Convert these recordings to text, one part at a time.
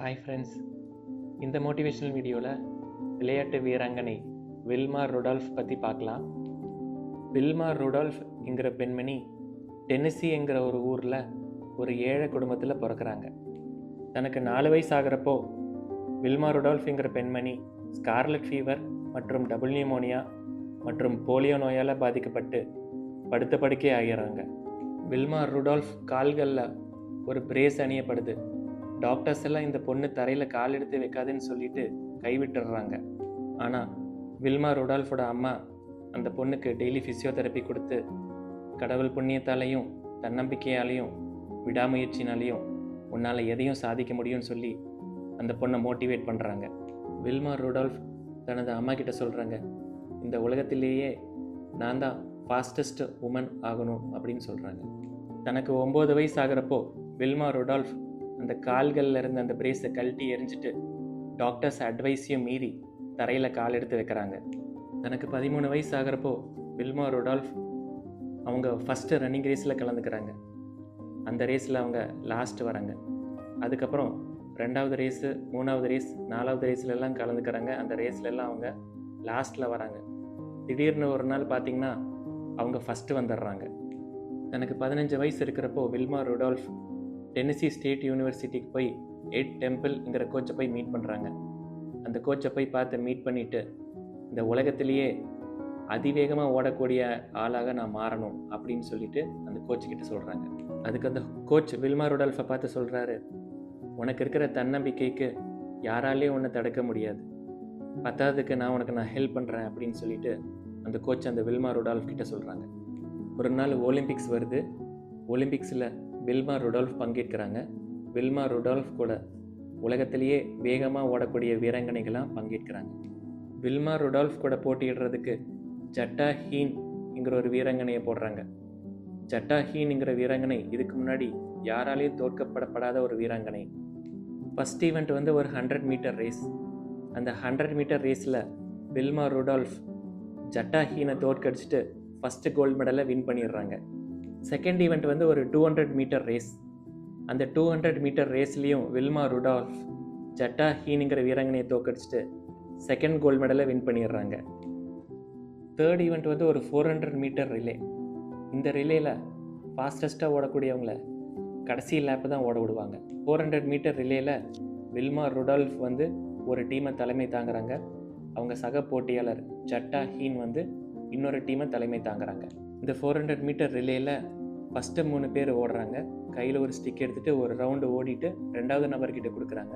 Hi friends, இந்த motivational வீடியோவில் விளையாட்டு வீராங்கனை வில்மா ருடால்ஃப் பற்றி பார்க்கலாம். வில்மா ருடால்ஃப்ங்கிற பெண்மணி டென்னசிங்கிற ஒரு ஊரில் ஒரு ஏழை குடும்பத்தில் பிறக்கிறாங்க. தனக்கு 4 வயசு ஆகிறப்போ வில்மா ருடால்ஃப்ங்கிற பெண்மணி ஸ்கார்லட் ஃபீவர் மற்றும் டபுள் நியூமோனியா மற்றும் போலியோ நோயால் பாதிக்கப்பட்டு படுத்த படுக்கை ஆகிறாங்க. வில்மா ருடால்ஃப் கால்களில் ஒரு பிரேஸ் அணியப்படுது. டாக்டர்ஸ் எல்லாம் இந்த பொண்ணு தரையில் கால் எடுத்து வைக்காதுன்னு சொல்லிட்டு கைவிட்டுடுறாங்க. ஆனால் வில்மா ருடால்ஃபோட அம்மா அந்த பொண்ணுக்கு டெய்லி ஃபிசியோதெரப்பி கொடுத்து கடவுள் புண்ணியத்தாலையும் தன்னம்பிக்கையாலையும் விடாமுயற்சினாலையும் உன்னால் எதையும் சாதிக்க முடியும்னு சொல்லி அந்த பொண்ணை மோட்டிவேட் பண்ணுறாங்க. வில்மா ருடால்ஃப் தனது அம்மா கிட்ட சொல்கிறாங்க, இந்த உலகத்திலேயே நான் தான் ஃபாஸ்டஸ்ட் உமன் ஆகணும் அப்படின்னு சொல்கிறாங்க. தனக்கு 9 வயசு ஆகிறப்போ வில்மா ருடால்ஃப் அந்த கால்களில் இருந்த அந்த பிரேஸை கழட்டி எரிஞ்சிட்டு டாக்டர்ஸ் அட்வைஸையும் மீறி தரையில் கால் எடுத்து வைக்கிறாங்க. தனக்கு 13 வயசு ஆகிறப்போ வில்மா ருடால்ஃப் அவங்க ஃபஸ்ட்டு ரன்னிங் ரேஸில் கலந்துக்கிறாங்க. அந்த ரேஸில் அவங்க லாஸ்ட் வராங்க. அதுக்கப்புறம் 2வது ரேஸு, 3வது ரேஸ், 4வது ரேஸ்லெல்லாம் கலந்துக்கிறாங்க. அந்த ரேஸ்லெல்லாம் அவங்க லாஸ்ட்டில் வராங்க. திடீர்னு ஒரு நாள் பார்த்திங்கன்னா அவங்க ஃபஸ்ட்டு வந்துடுறாங்க. தனக்கு 15 வயசு இருக்கிறப்போ வில்மா ருடால்ஃப் டென்னசி ஸ்டேட் யூனிவர்சிட்டிக்கு போய் எட் டெம்பிள்ங்கிற கோச்சை போய் மீட் பண்ணுறாங்க. அந்த கோச்சை போய் பார்த்து மீட் பண்ணிவிட்டு இந்த உலகத்திலேயே அதிவேகமாக ஓடக்கூடிய ஆளாக நான் மாறணும் அப்படின்னு சொல்லிட்டு அந்த கோச்சுக்கிட்ட சொல்கிறாங்க. அதுக்கு அந்த கோச் வில்மா ருடால்ஃபை பார்த்து சொல்கிறாரு, உனக்கு இருக்கிற தன்னம்பிக்கைக்கு யாராலேயும் ஒன்றை தடுக்க முடியாது, பத்தாவதுக்கு நான் ஹெல்ப் பண்ணுறேன் அப்படின்னு சொல்லிட்டு அந்த கோச் அந்த வில்மா ருடால்ஃப் கிட்ட சொல்கிறாங்க. ஒரு நாள் ஒலிம்பிக்ஸ் வருது. ஒலிம்பிக்ஸில் வில்மா ருடால்ஃப் பங்கேற்கிறாங்க. வில்மா ருடால்ஃப் கூட உலகத்திலேயே வேகமாக ஓடக்கூடிய வீராங்கனைகளாக பங்கேற்கிறாங்க. வில்மா ருடால்ஃப் கூட போட்டியிடுறதுக்கு ஜட்டா ஹீன்ங்கிற ஒரு வீராங்கனையை போடுறாங்க. ஜட்டா ஹீன்ங்கிற வீராங்கனை இதுக்கு முன்னாடி யாராலையும் தோற்கப்படப்படாத ஒரு வீராங்கனை. ஃபஸ்ட் ஈவெண்ட் ஒரு 100 மீட்டர் ரேஸ். அந்த 100 மீட்டர் ரேஸில் வில்மா ருடால்ஃப் ஜட்டா ஹீனை தோற்கடிச்சிட்டு ஃபஸ்ட்டு கோல்டு மெடலை வின் பண்ணிடுறாங்க. செகண்ட் ஈவெண்ட் ஒரு 200 மீட்டர் ரேஸ். அந்த 200 மீட்டர் ரேஸ்லேயும் வில்மா ருடால்ஃப் ஜட்டா ஹீனுங்கிற வீராங்கனையை தோக்கடிச்சிட்டு செகண்ட் கோல்டு மெடலை வின் பண்ணிடுறாங்க. தேர்ட் ஈவெண்ட் ஒரு 400 மீட்டர் ரிலே. இந்த ரிலேயில் ஃபாஸ்டஸ்ட்டாக ஓடக்கூடியவங்கள கடைசி லேப்பு தான் ஓட விடுவாங்க. 400 மீட்டர் ரிலேயில் வில்மா ருடால்ஃப் ஒரு டீமை தலைமை தாங்குறாங்க. அவங்க சக போட்டியாளர் ஜட்டா ஹீன் இன்னொரு டீமை தலைமை தாங்குறாங்க. இந்த 400 மீட்டர் ரிலேயில் ஃபஸ்ட்டு 3 பேர் ஓடுறாங்க. கையில் ஒரு ஸ்டிக் எடுத்துகிட்டு ஒரு ரவுண்டு ஓடிட்டு 2வது நபர்கிட்ட கொடுக்குறாங்க.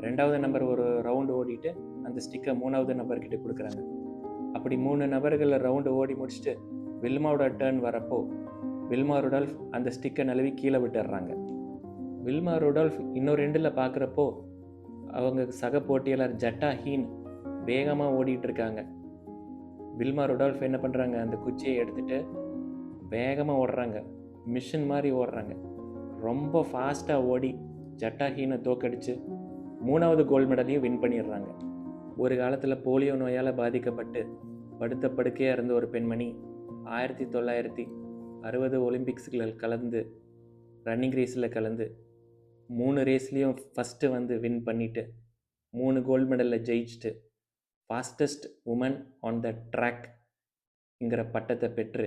2வது நபர் ஒரு ரவுண்டு ஓடிட்டு அந்த ஸ்டிக்கை 3வது நபர்கிட்ட கொடுக்குறாங்க. அப்படி 3 நபர்களை ரவுண்டு ஓடி முடிச்சுட்டு வில்மாவோட டர்ன் வரப்போ வில்மா ருடால்ஃப் அந்த ஸ்டிக்கை நழுவி கீழே விட்டுடுறாங்க. வில்மா ருடால்ஃப் இன்னொரு எண்டில் பார்க்குறப்போ அவங்க சக போட்டியாளர் ஜட்டா ஹீன் வேகமாக ஓடிட்டுருக்காங்க. வில்மா ருடால்ஃப் என்ன பண்ணுறாங்க, அந்த குச்சியை எடுத்துகிட்டு வேகமாக ஓடுறாங்க. மிஷின் மாதிரி ஓடுறாங்க. ரொம்ப ஃபாஸ்ட்டாக ஓடி ஜட்டா ஹீனை தோக்கடித்து 3வது கோல்டு மெடலையும் வின் பண்ணிடுறாங்க. ஒரு காலத்தில் போலியோ நோயால் பாதிக்கப்பட்டு படுத்த படுக்கையாக இருந்த ஒரு பெண்மணி 1960 ஒலிம்பிக்ஸில் கலந்து ரன்னிங் ரேஸில் கலந்து 3 ரேஸ்லேயும் ஃபஸ்ட்டு வின் பண்ணிவிட்டு 3 கோல்டு மெடலில் ஜெயிச்சுட்டு ஃபாஸ்டஸ்ட் உமன் ஆன் த ட்ராக்ங்கிற பட்டத்தை பெற்று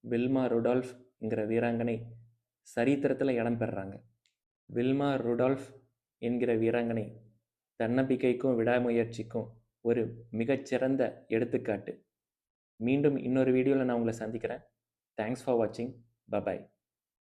வில்மா ருடால்ஃப்ங்கிற வீராங்கனை சரித்திரத்தில் இடம் பெறுறாங்க. வில்மா ருடால்ஃப் என்கிற வீராங்கனை தன்னம்பிக்கைக்கும் விடாமுயற்சிக்கும் ஒரு மிகச்சிறந்த எடுத்துக்காட்டு. மீண்டும் இன்னொரு வீடியோவில் நான் உங்களை சந்திக்கிறேன். தேங்க்ஸ் ஃபார் வாட்சிங். பபாய்.